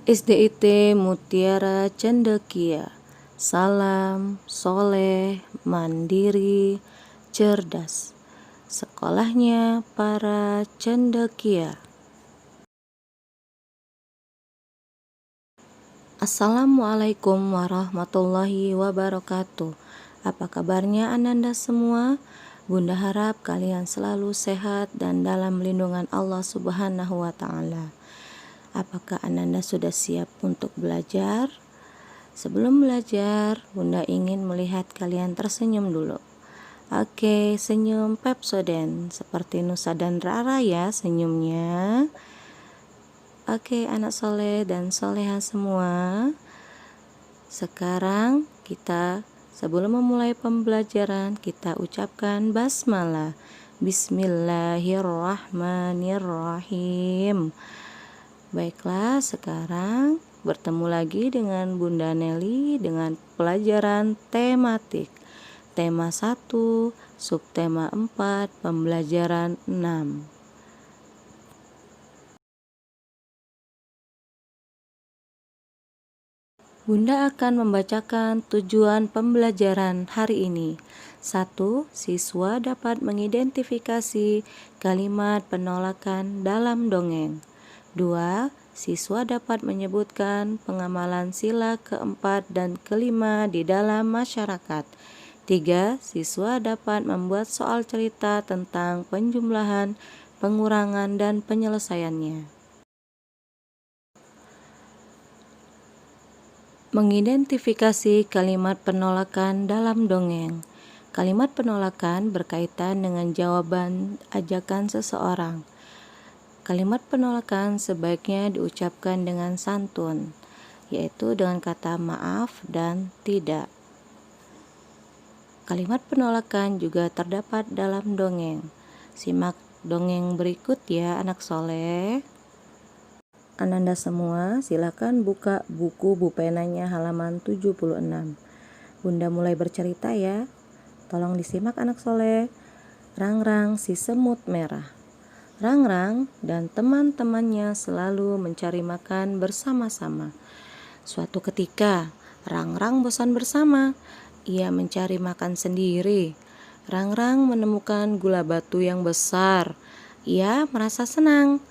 SDIT Mutiara Cendekia. Salam, soleh, mandiri, cerdas. Sekolahnya para cendekia. Assalamualaikum warahmatullahi wabarakatuh. Apa kabarnya Ananda semua? Bunda harap kalian selalu sehat dan dalam lindungan Allah Subhanahu wa Ta'ala. Apakah Ananda sudah siap untuk belajar? Sebelum belajar, Bunda ingin melihat kalian tersenyum dulu. Oke, senyum Pepsodent seperti Nusa dan Rara ya senyumnya. Oke, anak soleh dan soleha semua. Sekarang kita sebelum memulai pembelajaran kita ucapkan basmalah. Bismillahirrahmanirrahim. Baiklah, sekarang bertemu lagi dengan Bunda Nelly dengan pelajaran tematik. Tema 1, subtema 4, pembelajaran 6. Bunda akan membacakan tujuan pembelajaran hari ini. 1. Siswa dapat mengidentifikasi kalimat penolakan dalam dongeng. 2. Siswa dapat menyebutkan pengamalan sila keempat dan kelima di dalam masyarakat. 3. Siswa dapat membuat soal cerita tentang penjumlahan, pengurangan, dan penyelesaiannya. Mengidentifikasi kalimat penolakan dalam dongeng. Kalimat penolakan berkaitan dengan jawaban ajakan seseorang. Kalimat penolakan sebaiknya diucapkan dengan santun, yaitu dengan kata maaf dan tidak. Kalimat penolakan juga terdapat dalam dongeng. Simak dongeng berikut ya anak soleh. Ananda semua silakan buka buku bupenanya halaman 76. Bunda mulai bercerita ya. Tolong disimak anak soleh. Rangrang si semut merah. Rangrang dan teman-temannya selalu mencari makan bersama-sama. Suatu ketika, Rangrang bosan bersama. Ia mencari makan sendiri. Rangrang menemukan gula batu yang besar. Ia merasa senang.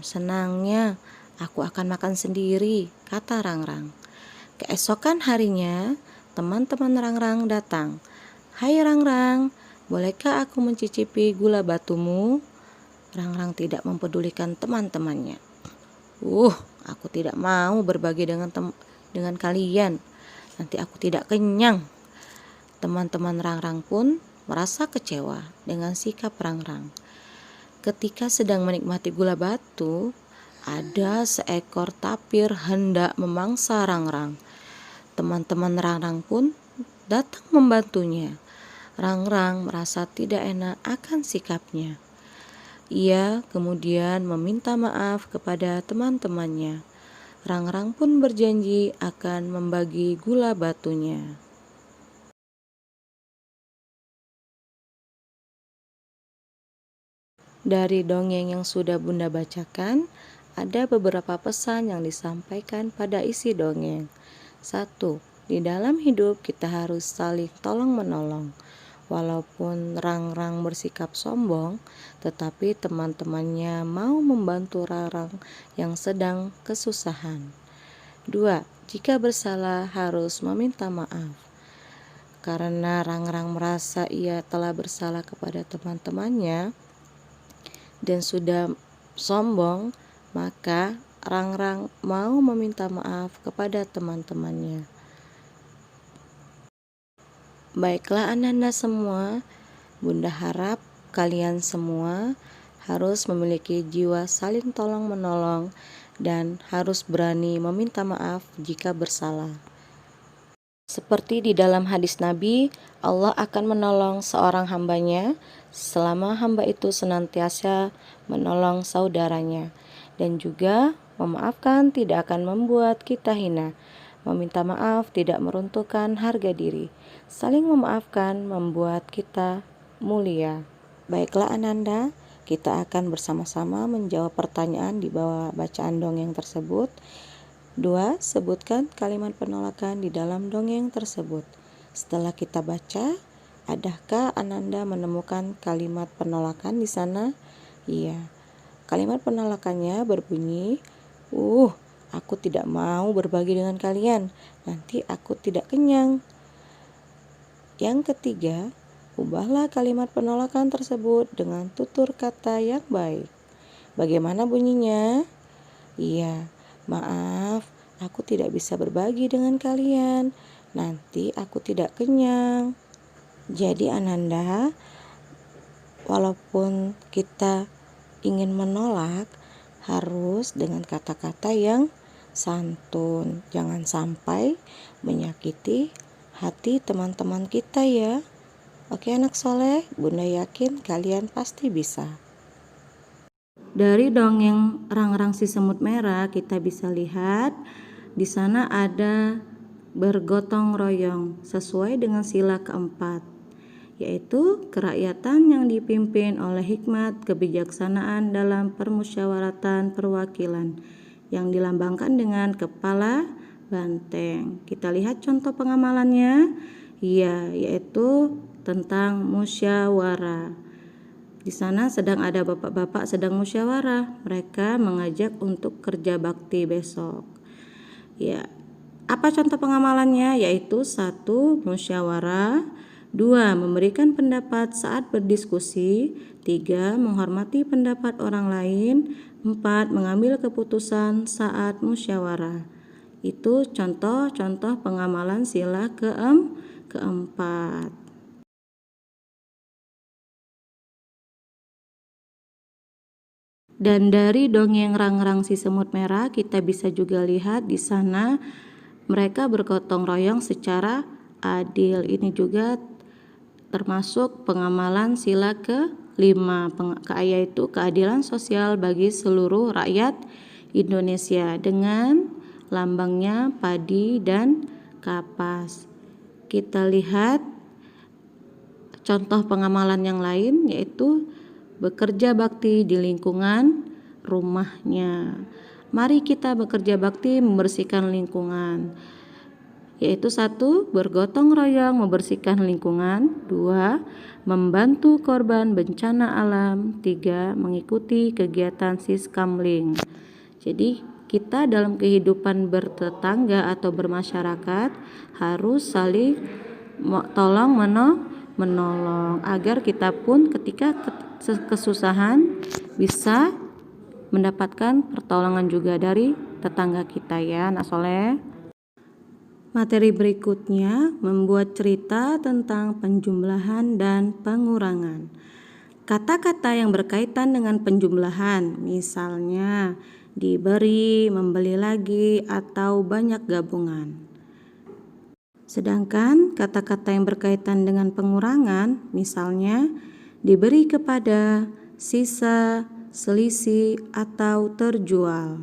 Senangnya aku akan makan sendiri, kata Rangrang. Keesokan harinya, teman-teman Rangrang datang. Hai Rangrang, bolehkah aku mencicipi gula batumu? Rangrang tidak mempedulikan teman-temannya. Aku tidak mau berbagi dengan kalian. Nanti aku tidak kenyang. Teman-teman Rangrang pun merasa kecewa dengan sikap Rangrang. Ketika sedang menikmati gula batu, ada seekor tapir hendak memangsa Rangrang. Teman-teman Rangrang pun datang membantunya. Rangrang merasa tidak enak akan sikapnya. Ia kemudian meminta maaf kepada teman-temannya. Rangrang pun berjanji akan membagi gula batunya. Dari dongeng yang sudah Bunda bacakan, ada beberapa pesan yang disampaikan pada isi dongeng. 1. Di dalam hidup kita harus saling tolong-menolong. Walaupun Rangrang bersikap sombong, tetapi teman-temannya mau membantu Rangrang yang sedang kesusahan. 2. Jika bersalah harus meminta maaf. Karena Rangrang merasa ia telah bersalah kepada teman-temannya dan sudah sombong, maka Rangrang mau meminta maaf kepada teman-temannya. Baiklah Ananda semua, Bunda harap kalian semua harus memiliki jiwa saling tolong-menolong dan harus berani meminta maaf jika bersalah. Seperti di dalam hadis Nabi, Allah akan menolong seorang hambanya selama hamba itu senantiasa menolong saudaranya. Dan juga memaafkan tidak akan membuat kita hina. Meminta maaf tidak meruntuhkan harga diri. Saling memaafkan membuat kita mulia. Baiklah Ananda, kita akan bersama-sama menjawab pertanyaan di bawah bacaan dongeng tersebut. 2. Sebutkan kalimat penolakan di dalam dongeng tersebut. Setelah kita baca, adakah Ananda menemukan kalimat penolakan di sana? Iya. Kalimat penolakannya berbunyi, aku tidak mau berbagi dengan kalian, nanti aku tidak kenyang. Yang ketiga, ubahlah kalimat penolakan tersebut dengan tutur kata yang baik. Bagaimana bunyinya? Iya, maaf, aku tidak bisa berbagi dengan kalian, nanti aku tidak kenyang. Jadi Ananda, walaupun kita ingin menolak, harus dengan kata-kata yang santun. Jangan sampai menyakiti hati teman-teman kita ya. Oke anak soleh, Bunda yakin kalian pasti bisa. Dari dongeng Rang-Rang si Semut Merah kita bisa lihat di sana ada bergotong royong sesuai dengan sila keempat, yaitu kerakyatan yang dipimpin oleh hikmat kebijaksanaan dalam permusyawaratan perwakilan yang dilambangkan dengan kepala banteng. Kita lihat contoh pengamalannya, yaitu tentang musyawarah. Di sana sedang ada bapak-bapak sedang musyawarah. Mereka mengajak untuk kerja bakti besok. Apa contoh pengamalannya? Yaitu 1. Musyawarah, 2. Memberikan pendapat saat berdiskusi, 3. Menghormati pendapat orang lain, 4. Mengambil keputusan saat musyawarah. Itu contoh-contoh pengamalan sila keempat. Dan dari dongeng Rang-Rang si Semut Merah kita bisa juga lihat di sana mereka bergotong royong secara adil. Ini juga termasuk pengamalan sila ke-5, yaitu keadilan sosial bagi seluruh rakyat Indonesia dengan lambangnya padi dan kapas. Kita lihat contoh pengamalan yang lain, yaitu bekerja bakti di lingkungan rumahnya. Mari kita bekerja bakti membersihkan lingkungan, yaitu 1. Bergotong royong membersihkan lingkungan, 2. Membantu korban bencana alam, 3. Mengikuti kegiatan Siskamling. Jadi kita dalam kehidupan bertetangga atau bermasyarakat harus saling tolong menolong agar kita pun ketika kesusahan bisa mendapatkan pertolongan juga dari tetangga kita ya anak soleh. Materi berikutnya membuat cerita tentang penjumlahan dan pengurangan. Kata-kata yang berkaitan dengan penjumlahan, misalnya diberi, membeli lagi, atau banyak gabungan. Sedangkan kata-kata yang berkaitan dengan pengurangan, misalnya diberi kepada, sisa, selisih, atau terjual.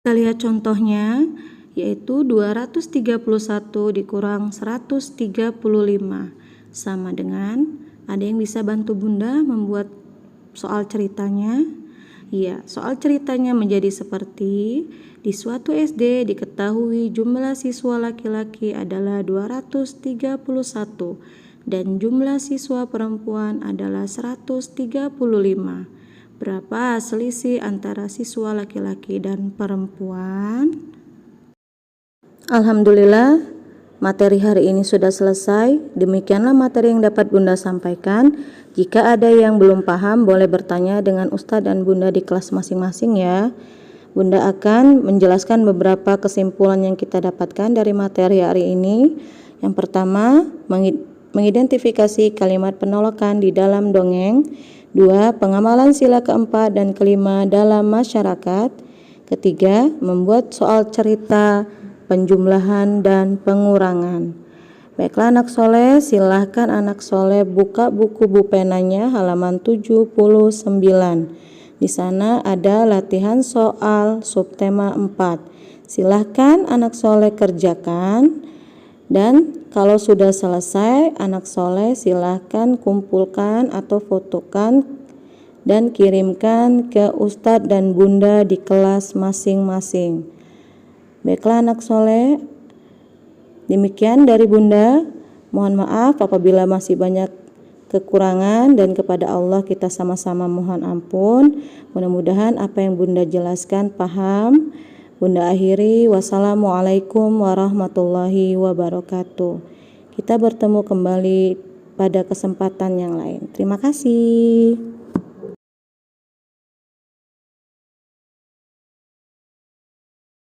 Kita lihat contohnya, yaitu 231 dikurang 135 sama dengan, ada yang bisa bantu Bunda membuat soal ceritanya? Iya, soal ceritanya menjadi seperti, di suatu SD diketahui jumlah siswa laki-laki adalah 231 dan jumlah siswa perempuan adalah 135. Berapa selisih antara siswa laki-laki dan perempuan? Alhamdulillah, materi hari ini sudah selesai. Demikianlah materi yang dapat Bunda sampaikan. Jika ada yang belum paham, boleh bertanya dengan Ustadz dan Bunda di kelas masing-masing ya. Bunda akan menjelaskan beberapa kesimpulan yang kita dapatkan dari materi hari ini. Yang pertama, mengidentifikasi kalimat penolakan di dalam dongeng. 2. Pengamalan sila keempat dan kelima dalam masyarakat. Ketiga, membuat soal cerita, penjumlahan dan pengurangan. Baiklah anak soleh, silahkan anak soleh buka buku bupenanya halaman 79. Di sana ada latihan soal subtema 4. Silahkan anak soleh kerjakan. Dan kalau sudah selesai, anak soleh silahkan kumpulkan atau fotokan dan kirimkan ke Ustadz dan Bunda di kelas masing-masing. Baiklah anak soleh, demikian dari Bunda. Mohon maaf apabila masih banyak kekurangan, dan kepada Allah kita sama-sama mohon ampun. Mudah-mudahan apa yang Bunda jelaskan paham. Bunda akhiri, wassalamualaikum warahmatullahi wabarakatuh. Kita bertemu kembali pada kesempatan yang lain. Terima kasih.